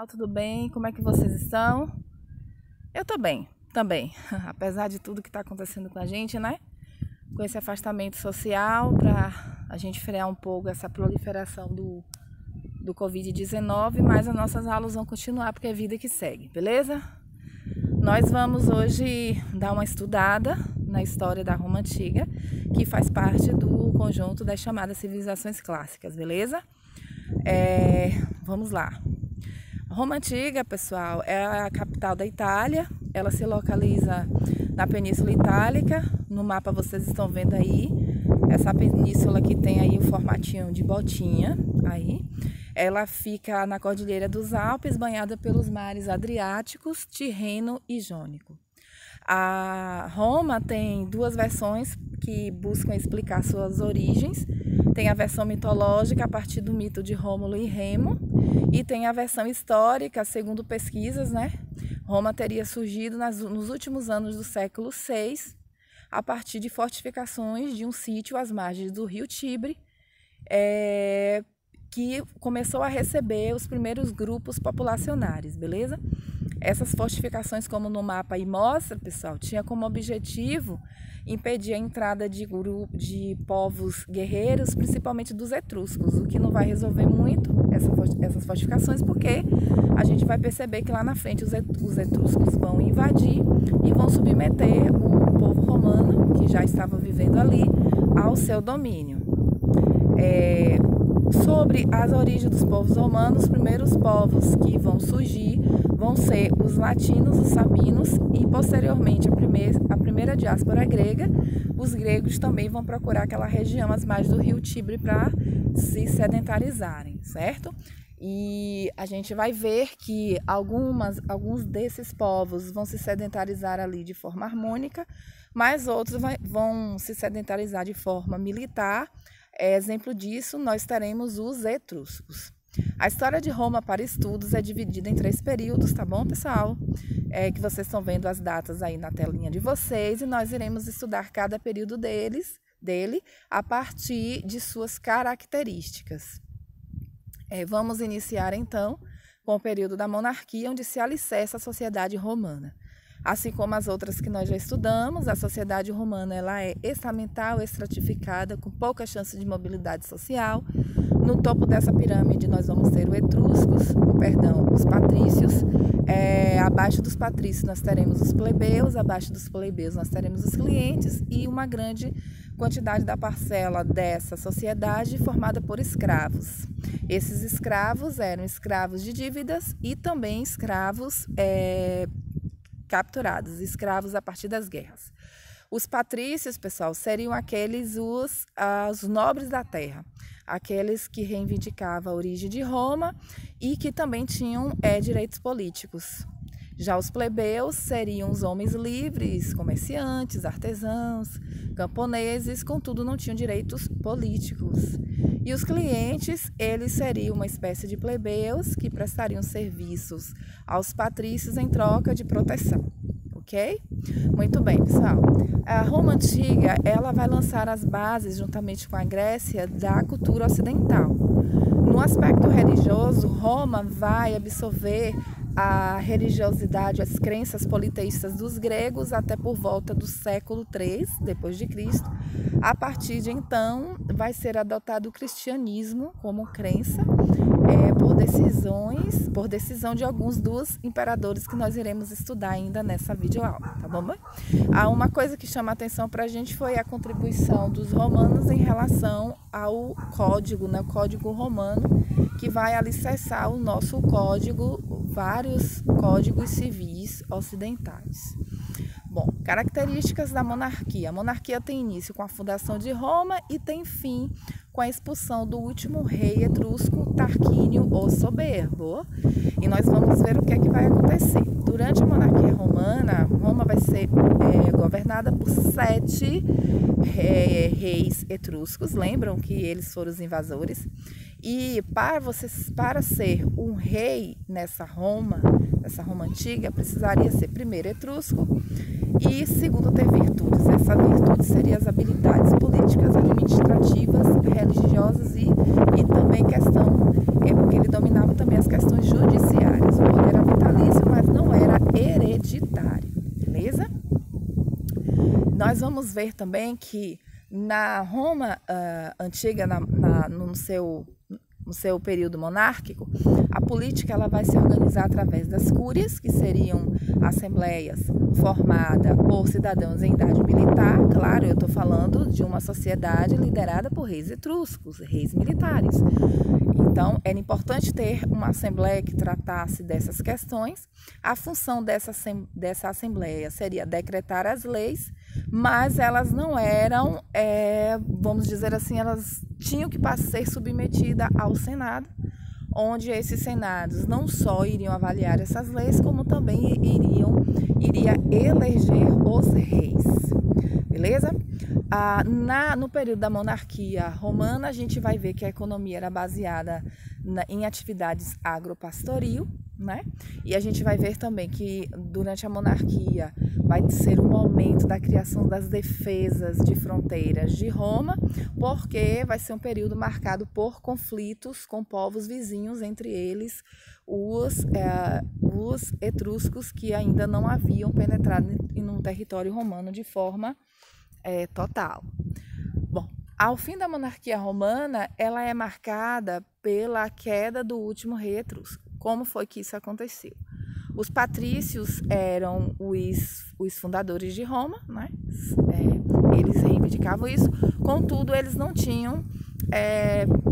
Tudo bem? Como é que vocês estão? Eu tô bem, também. Apesar de tudo que está acontecendo com a gente, né? Com esse afastamento social, para a gente frear um pouco essa proliferação do Covid-19, mas as nossas aulas vão continuar porque é vida que segue, beleza? Nós vamos hoje dar uma estudada na história da Roma Antiga, que faz parte do conjunto das chamadas civilizações clássicas, beleza? Vamos lá. Roma Antiga, pessoal, é a capital da Itália. Ela se localiza na Península Itálica. No mapa vocês estão vendo aí. Essa península que tem aí o formatinho de botinha. Aí. Ela fica na Cordilheira dos Alpes, banhada pelos mares Adriáticos, Tirreno e Jônico. A Roma tem duas versões que buscam explicar suas origens. Tem a versão mitológica a partir do mito de Rômulo e Remo, e tem a versão histórica, segundo pesquisas, né? Roma teria surgido nos últimos anos do século VI, a partir de fortificações de um sítio às margens do rio Tibre, que começou a receber os primeiros grupos populacionários, beleza? Essas fortificações, como no mapa aí mostra, pessoal, tinha como objetivo impedir a entrada de povos guerreiros, principalmente dos etruscos, o que não vai resolver muito essas fortificações, porque a gente vai perceber que lá na frente os etruscos vão invadir e vão submeter o povo romano, que já estava vivendo ali, ao seu domínio. Sobre as origens dos povos romanos, os primeiros povos que vão surgir vão ser os latinos, os sabinos e posteriormente a primeira diáspora grega. Os gregos também vão procurar aquela região às margens do rio Tibre para se sedentarizarem, certo? E a gente vai ver que alguns desses povos vão se sedentarizar ali de forma harmônica, mas outros vão se sedentarizar de forma militar. Exemplo disso, nós teremos os etruscos. A história de Roma para estudos é dividida em 3 períodos, tá bom, pessoal? Que vocês estão vendo as datas aí na telinha de vocês, e nós iremos estudar cada período dele a partir de suas características. Vamos iniciar então com o período da monarquia, onde se alicerça a sociedade romana. Assim como as outras que nós já estudamos, a sociedade romana ela é estamental, estratificada, com pouca chance de mobilidade social. No topo dessa pirâmide nós vamos ter os patrícios. Abaixo dos patrícios nós teremos os plebeus, abaixo dos plebeus nós teremos os clientes e uma grande quantidade da parcela dessa sociedade formada por escravos. Esses escravos eram escravos de dívidas e também escravos capturados, escravos a partir das guerras. Os patrícios, pessoal, seriam aqueles os nobres da terra, aqueles que reivindicavam a origem de Roma e que também tinham direitos políticos. Já os plebeus seriam os homens livres, comerciantes, artesãos, camponeses, contudo não tinham direitos políticos. E os clientes, eles seriam uma espécie de plebeus que prestariam serviços aos patrícios em troca de proteção, ok? Muito bem, pessoal. A Roma Antiga, ela vai lançar as bases, juntamente com a Grécia, da cultura ocidental. No aspecto religioso, Roma vai absorver a religiosidade, as crenças politeístas dos gregos até por volta do século III depois de Cristo. A partir de então, vai ser adotado o cristianismo como crença por decisão de alguns dos imperadores que nós iremos estudar ainda nessa videoaula, tá bom? Uma coisa que chama a atenção para a gente foi a contribuição dos romanos em relação ao código, né? O código romano, que vai alicerçar o nosso código, vários códigos civis ocidentais. Bom, características da monarquia. A monarquia tem início com a fundação de Roma e tem fim com a expulsão do último rei etrusco, Tarquínio o Soberbo. E nós vamos ver o que é que vai acontecer. Durante a monarquia romana, Roma vai ser governada por 7 reis etruscos. Lembram que eles foram os invasores? E para ser um rei nessa Roma antiga, precisaria ser primeiro etrusco e segundo ter virtudes. Essa virtude seria as habilidades políticas, administrativas, religiosas e também porque ele dominava também as questões judiciárias. nós vamos ver também que na Roma antiga, no seu período monárquico, a política ela vai se organizar através das cúrias, que seriam assembleias formadas por cidadãos em idade militar. Claro, eu estou falando de uma sociedade liderada por reis etruscos, reis militares. Então, era importante ter uma assembleia que tratasse dessas questões. A função dessa assembleia seria decretar as leis, mas elas não eram, vamos dizer assim, elas tinham que ser submetidas ao Senado, onde esses senados não só iriam avaliar essas leis, como também iria eleger os reis. Beleza? No período da monarquia romana, a gente vai ver que a economia era baseada em atividades agropastoril, né? E a gente vai ver também que durante a monarquia vai ser o momento da criação das defesas de fronteiras de Roma, porque vai ser um período marcado por conflitos com povos vizinhos, entre eles os etruscos, que ainda não haviam penetrado no território romano de forma total. Bom, ao fim da monarquia romana, ela é marcada pela queda do último rei etrusco. Como foi que isso aconteceu? Os patrícios eram os fundadores de Roma, né? Eles reivindicavam isso, contudo, eles não tinham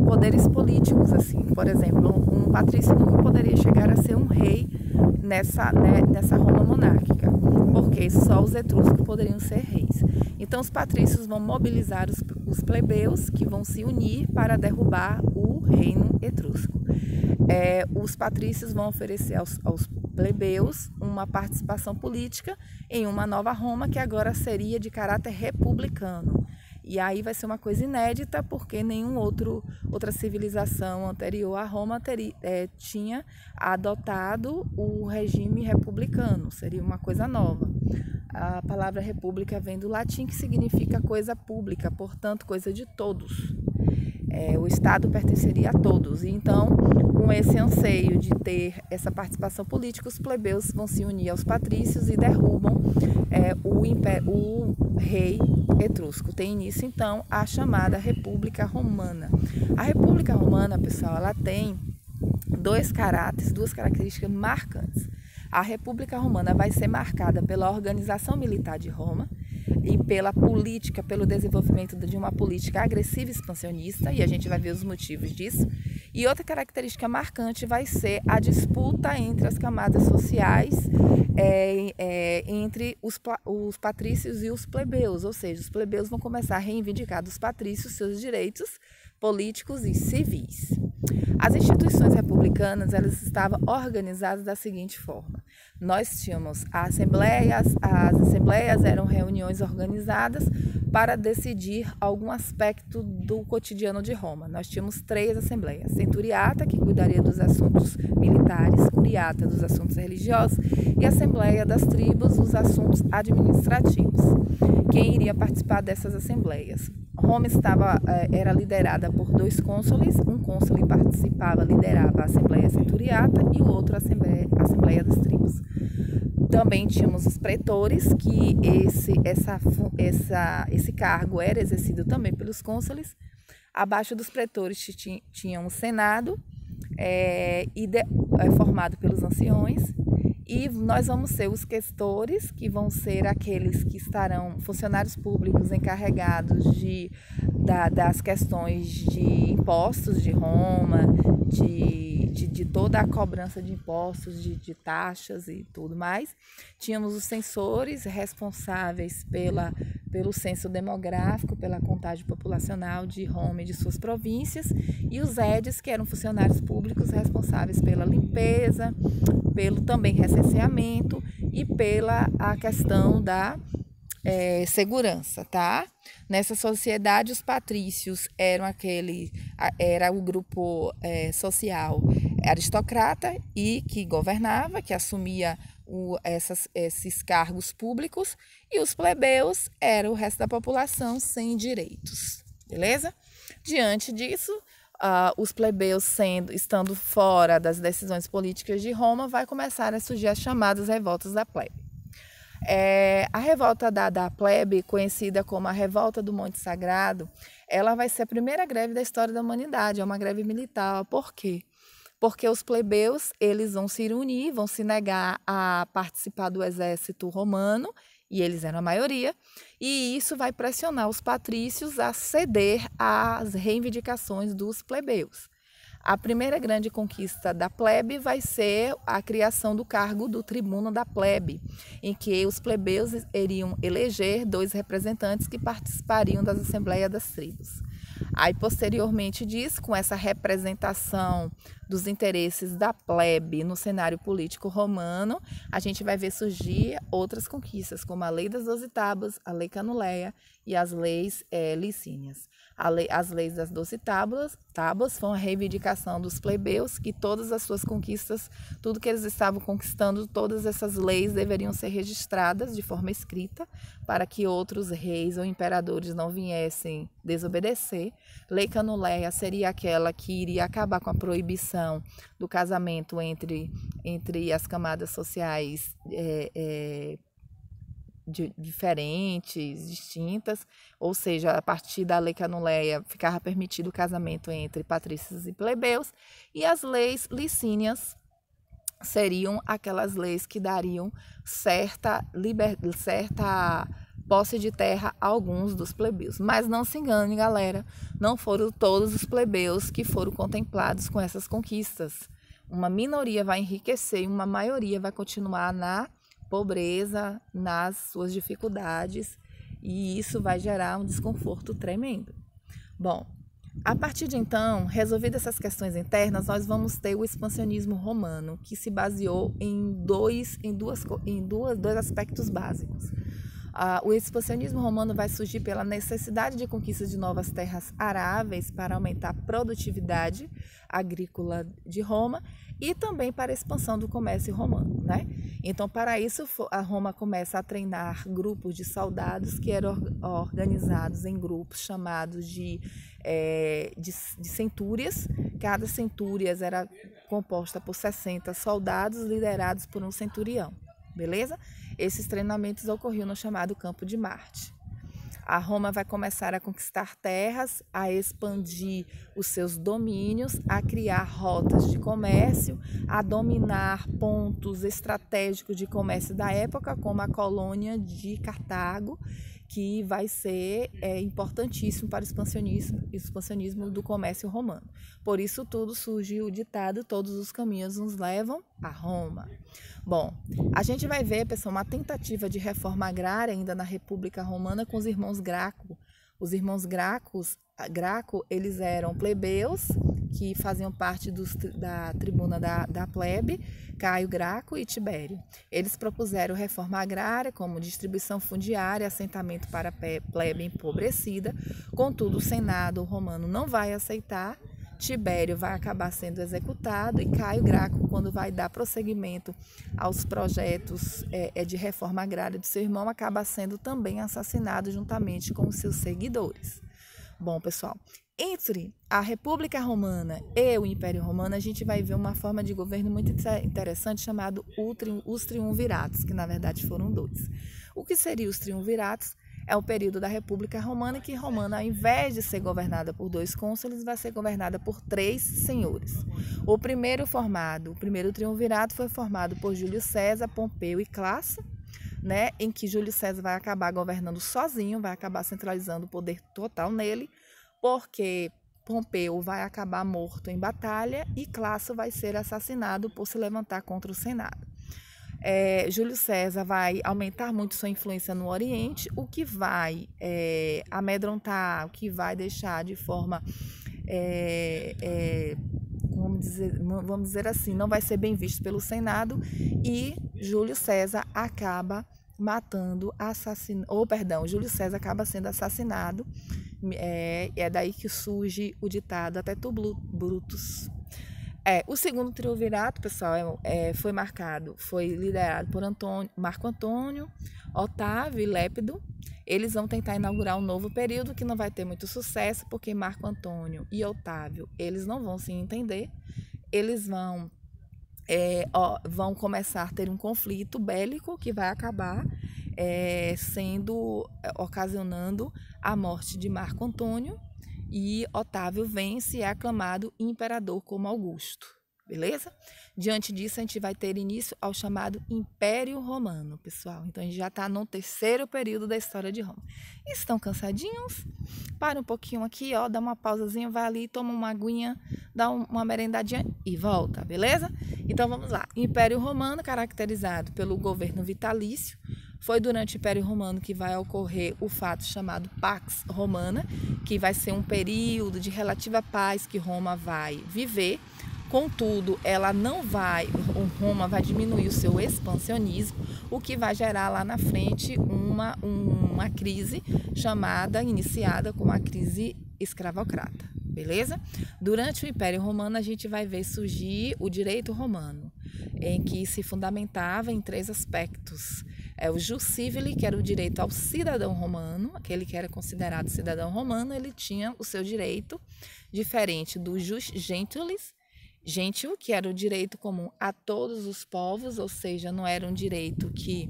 poderes políticos, assim. Por exemplo, um patrício nunca poderia chegar a ser um rei nessa Roma monárquica, porque só os etruscos poderiam ser reis. Então, os patrícios vão mobilizar os plebeus, que vão se unir para derrubar o reino etrusco. Os patrícios vão oferecer aos plebeus uma participação política em uma nova Roma, que agora seria de caráter republicano. E aí vai ser uma coisa inédita, porque outra civilização anterior a Roma tinha adotado o regime republicano, seria uma coisa nova. A palavra república vem do latim, que significa coisa pública, portanto, coisa de todos. O Estado pertenceria a todos. E então, com esse anseio de ter essa participação política, os plebeus vão se unir aos patrícios e derrubam o rei etrusco. Tem início, então, a chamada República Romana. A República Romana, pessoal, ela tem duas características marcantes. A República Romana vai ser marcada pela organização militar de Roma e pela política, pelo desenvolvimento de uma política agressiva e expansionista, e a gente vai ver os motivos disso. E outra característica marcante vai ser a disputa entre as camadas sociais, entre os patrícios e os plebeus, ou seja, os plebeus vão começar a reivindicar dos patrícios seus direitos políticos e civis. As instituições republicanas, elas estavam organizadas da seguinte forma: nós tínhamos as assembleias eram reuniões organizadas para decidir algum aspecto do cotidiano de Roma. Nós tínhamos 3 assembleias: centuriata, que cuidaria dos assuntos militares, curiata, dos assuntos religiosos, e assembleia das tribos, dos assuntos administrativos. Quem iria participar dessas assembleias? Roma era liderada por 2 cônsules, um cônsul liderava a Assembleia Centuriata e o outro a Assembleia das Tribos. Também tínhamos os pretores, que esse cargo era exercido também pelos cônsules. Abaixo dos pretores tinha um senado, formado pelos anciões. E nós vamos ser os questores, que vão ser aqueles que estarão funcionários públicos encarregados das questões de impostos de Roma, de toda a cobrança de impostos, de taxas e tudo mais. Tínhamos os censores responsáveis pelo censo demográfico, pela contagem populacional de Roma e de suas províncias, e os edes, que eram funcionários públicos responsáveis pela limpeza, pelo também recenseamento e pela a questão da segurança, tá? Nessa sociedade, os patrícios era o grupo social aristocrata e que governava, que assumia esses cargos públicos, e os plebeus eram o resto da população sem direitos, beleza? Diante disso, os plebeus estando fora das decisões políticas de Roma, vai começar a surgir as chamadas revoltas da plebe. A revolta da plebe, conhecida como a Revolta do Monte Sagrado, ela vai ser a primeira greve da história da humanidade, é uma greve militar. Por quê? Porque os plebeus, eles vão se unir, vão se negar a participar do exército romano, e eles eram a maioria, e isso vai pressionar os patrícios a ceder às reivindicações dos plebeus. A primeira grande conquista da plebe vai ser a criação do cargo do tribuno da plebe, em que os plebeus iriam eleger 2 representantes que participariam das assembleias das tribos. Aí, posteriormente disso, com essa representação dos interesses da plebe no cenário político romano, a gente vai ver surgir outras conquistas, como a Lei das 12 Tábuas, a Lei Canuleia e as leis licínias. As leis das 12 tábuas foram a reivindicação dos plebeus, que todas as suas conquistas, tudo que eles estavam conquistando, todas essas leis deveriam ser registradas de forma escrita, para que outros reis ou imperadores não viessem desobedecer. Lei Canuleia seria aquela que iria acabar com a proibição do casamento entre as camadas sociais diferentes, distintas, ou seja, a partir da Lei Canuleia ficava permitido o casamento entre patrícios e plebeus, e as leis licínias seriam aquelas leis que dariam certa posse de terra a alguns dos plebeus. Mas não se engane, galera, não foram todos os plebeus que foram contemplados com essas conquistas. Uma minoria vai enriquecer e uma maioria vai continuar na pobreza, nas suas dificuldades, e isso vai gerar um desconforto tremendo. Bom, a partir de então, resolvidas essas questões internas, nós vamos ter o expansionismo romano, que se baseou em dois aspectos básicos. O expansionismo romano vai surgir pela necessidade de conquista de novas terras aráveis para aumentar a produtividade agrícola de Roma e também para a expansão do comércio romano, né? Então, para isso, a Roma começa a treinar grupos de soldados que eram organizados em grupos chamados de centúrias. Cada centúrias era composta por 60 soldados liderados por um centurião, beleza? Esses treinamentos ocorriam no chamado Campo de Marte. A Roma vai começar a conquistar terras, a expandir os seus domínios, a criar rotas de comércio, a dominar pontos estratégicos de comércio da época, como a colônia de Cartago, que vai ser importantíssimo para o expansionismo do comércio romano. Por isso tudo surgiu o ditado: todos os caminhos nos levam a Roma. Bom, a gente vai ver, pessoal, uma tentativa de reforma agrária ainda na República Romana com os irmãos Graco. Os irmãos Graco, eles eram plebeus que faziam parte da tribuna da plebe, Caio Graco e Tibério. Eles propuseram reforma agrária, como distribuição fundiária, assentamento para a plebe empobrecida. Contudo, o Senado romano não vai aceitar. Tibério vai acabar sendo executado e Caio Graco, quando vai dar prosseguimento aos projetos de reforma agrária de seu irmão, acaba sendo também assassinado juntamente com os seus seguidores. Bom, pessoal, entre a República Romana e o Império Romano, a gente vai ver uma forma de governo muito interessante chamado os triunviratos, que na verdade foram 2. O que seriam os triunviratos? É o período da República Romana, que Romana, ao invés de ser governada por 2 cônsules, vai ser governada por 3 senhores. O primeiro triunvirato foi formado por Júlio César, Pompeu e Clássico, né, em que Júlio César vai acabar governando sozinho, vai acabar centralizando o poder total nele, porque Pompeu vai acabar morto em batalha e Clássico vai ser assassinado por se levantar contra o Senado. Júlio César vai aumentar muito sua influência no Oriente, o que vai amedrontar, o que vai deixar de forma, vamos dizer assim, não vai ser bem visto pelo Senado, e Júlio César acaba Júlio César acaba sendo assassinado, é daí que surge o ditado até tu Brutus. O segundo triunvirato, pessoal, foi liderado por Marco Antônio, Otávio e Lépido. Eles vão tentar inaugurar um novo período que não vai ter muito sucesso, porque Marco Antônio e Otávio, eles não vão se entender. Eles vão começar a ter um conflito bélico que vai acabar ocasionando a morte de Marco Antônio, e Otávio vence e é aclamado imperador como Augusto. Beleza? Diante disso, a gente vai ter início ao chamado Império Romano, pessoal. Então, a gente já está no terceiro período da história de Roma. Estão cansadinhos? Para um pouquinho aqui, ó, dá uma pausazinha, vai ali, toma uma aguinha, dá uma merendadinha e volta, beleza? Então, vamos lá. Império Romano, caracterizado pelo governo vitalício. Foi durante o Império Romano que vai ocorrer o fato chamado Pax Romana, que vai ser um período de relativa paz que Roma vai viver. Contudo, Roma vai diminuir o seu expansionismo, o que vai gerar lá na frente uma crise iniciada como a crise escravocrata, beleza? Durante o Império Romano, a gente vai ver surgir o direito romano, em que se fundamentava em 3 aspectos. O jus civile, que era o direito ao cidadão romano, aquele que era considerado cidadão romano, ele tinha o seu direito, diferente do jus gentilis, gentil, que era o direito comum a todos os povos, ou seja, não era um direito que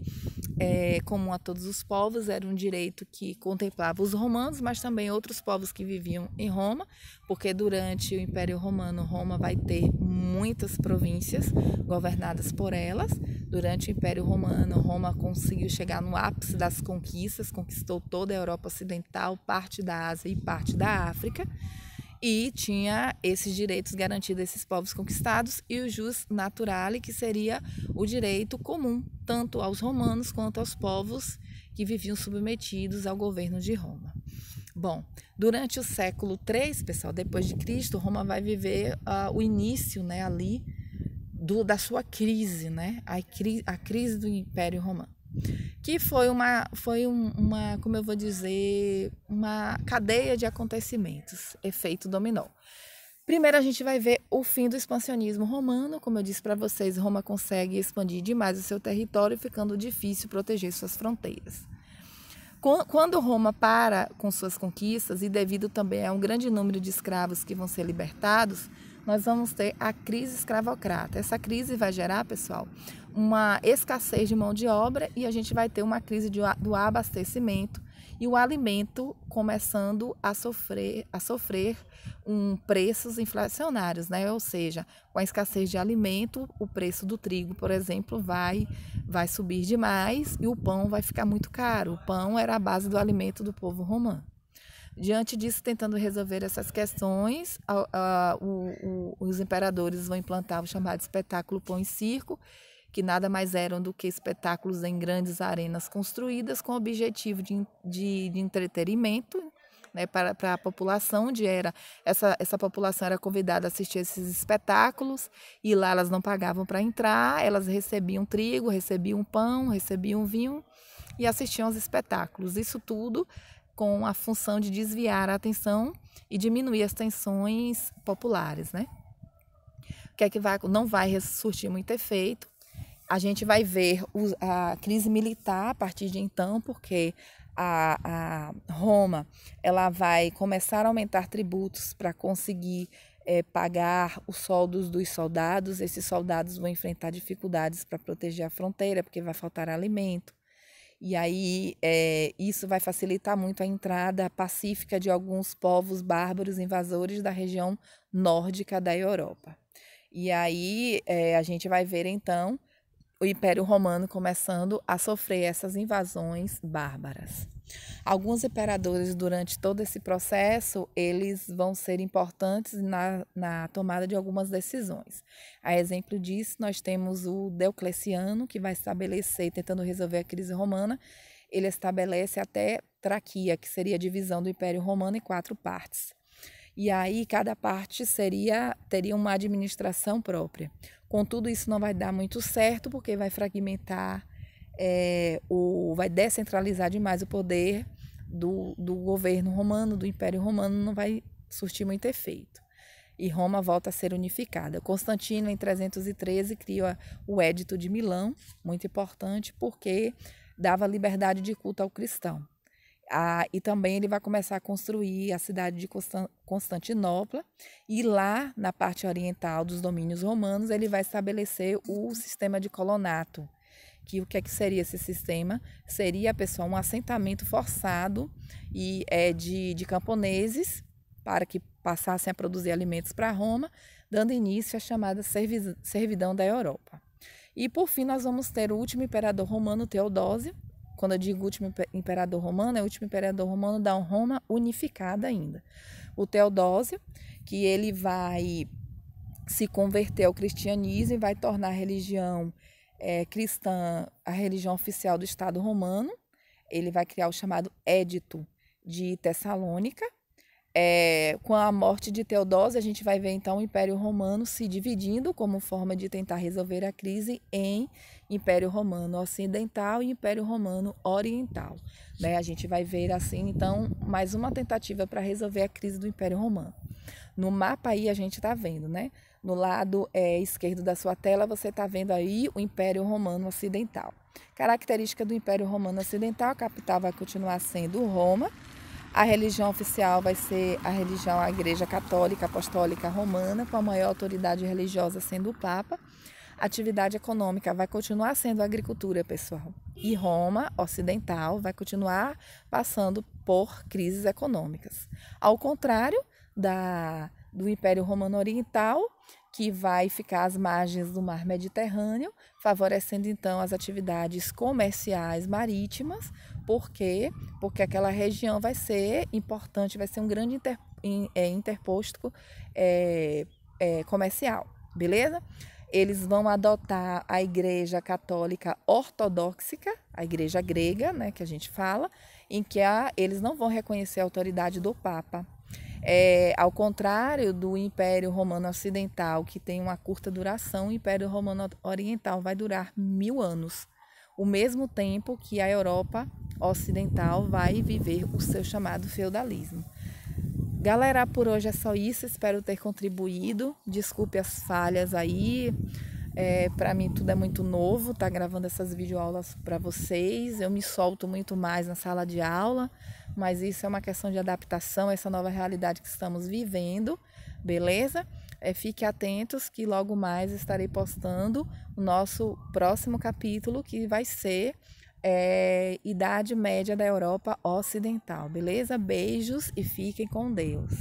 comum a todos os povos, era um direito que contemplava os romanos, mas também outros povos que viviam em Roma, porque durante o Império Romano, Roma vai ter muitas províncias governadas por elas. Durante o Império Romano, Roma conseguiu chegar no ápice das conquistas, conquistou toda a Europa Ocidental, parte da Ásia e parte da África, e tinha esses direitos garantidos a esses povos conquistados, e o jus naturale, que seria o direito comum, tanto aos romanos quanto aos povos que viviam submetidos ao governo de Roma. Bom, durante o século III, pessoal, depois de Cristo, Roma vai viver o início, ali da sua crise, a crise do Império Romano, que foi como eu vou dizer, uma cadeia de acontecimentos, efeito dominó. Primeiro, a gente vai ver o fim do expansionismo romano. Como eu disse para vocês, Roma consegue expandir demais o seu território, ficando difícil proteger suas fronteiras. Quando Roma para com suas conquistas, e devido também a um grande número de escravos que vão ser libertados, nós vamos ter a crise escravocrata. Essa crise vai gerar, pessoal, uma escassez de mão de obra, e a gente vai ter uma crise do abastecimento, e o alimento começando a sofrer preços inflacionários, Ou seja, com a escassez de alimento, o preço do trigo, por exemplo, vai subir demais, e o pão vai ficar muito caro. O pão era a base do alimento do povo romano. Diante disso, tentando resolver essas questões, os imperadores vão implantar o chamado espetáculo pão e circo, que nada mais eram do que espetáculos em grandes arenas construídas com o objetivo de entretenimento, para a população, essa população era convidada a assistir esses espetáculos, e lá elas não pagavam para entrar, elas recebiam trigo, recebiam pão, recebiam vinho e assistiam aos espetáculos. Isso tudo com a função de desviar a atenção e diminuir as tensões populares, O que é que não vai surtir muito efeito? A gente vai ver a crise militar a partir de então, porque a Roma ela vai começar a aumentar tributos para conseguir pagar os soldos dos soldados. Esses soldados vão enfrentar dificuldades para proteger a fronteira, porque vai faltar alimento. E aí isso vai facilitar muito a entrada pacífica de alguns povos bárbaros invasores da região nórdica da Europa. E aí a gente vai ver então o Império Romano começando a sofrer essas invasões bárbaras. Alguns imperadores, durante todo esse processo, eles vão ser importantes na tomada de algumas decisões. A exemplo disso, nós temos o Diocleciano, que vai estabelecer, tentando resolver a crise romana, ele estabelece até Traquia, que seria a divisão do Império Romano em 4 partes. E aí cada parte teria uma administração própria. Contudo, isso não vai dar muito certo, porque vai fragmentar, vai descentralizar demais o poder do governo romano, do Império Romano, não vai surtir muito efeito. E Roma volta a ser unificada. Constantino, em 313, cria o Édito de Milão, muito importante, porque dava liberdade de culto ao cristão. E também ele vai começar a construir a cidade de Constantinopla, e lá na parte oriental dos domínios romanos ele vai estabelecer o sistema de colonato, que o que é que seria esse sistema? Seria, pessoal, um assentamento forçado de camponeses para que passassem a produzir alimentos para Roma, dando início à chamada servidão da Europa. E, por fim, nós vamos ter o último imperador romano, Teodósio. Quando eu digo último imperador romano, é o último imperador romano da Roma unificada ainda. O Teodósio, que ele vai se converter ao cristianismo e vai tornar a religião cristã a religião oficial do Estado romano. Ele vai criar o chamado Édito de Tessalônica. Com a morte de Teodósio, a gente vai ver então o Império Romano se dividindo como forma de tentar resolver a crise em Império Romano Ocidental e Império Romano Oriental. A gente vai ver assim então mais uma tentativa para resolver a crise do Império Romano. No mapa aí a gente está vendo, no lado esquerdo da sua tela você está vendo aí o Império Romano Ocidental. Característica do Império Romano Ocidental: a capital vai continuar sendo Roma. A religião oficial vai ser a Igreja Católica Apostólica Romana, com a maior autoridade religiosa sendo o Papa. A atividade econômica vai continuar sendo a agricultura, pessoal. E Roma Ocidental vai continuar passando por crises econômicas. Ao contrário do Império Romano Oriental, que vai ficar às margens do Mar Mediterrâneo, favorecendo então as atividades comerciais marítimas. Por quê? Porque aquela região vai ser importante, vai ser um grande interposto comercial, beleza? Eles vão adotar a Igreja Católica Ortodoxa, a Igreja grega, que a gente fala, em que eles não vão reconhecer a autoridade do Papa. Ao contrário do Império Romano Ocidental, que tem uma curta duração, o Império Romano Oriental vai durar 1000 anos, o mesmo tempo que a Europa Ocidental vai viver o seu chamado feudalismo. Galera, por hoje é só isso, espero ter contribuído, desculpe as falhas aí, para mim tudo é muito novo, tá gravando essas videoaulas para vocês, eu me solto muito mais na sala de aula, mas isso é uma questão de adaptação a essa nova realidade que estamos vivendo, beleza? Fiquem atentos que logo mais estarei postando o nosso próximo capítulo, que vai ser Idade Média da Europa Ocidental, beleza? Beijos e fiquem com Deus.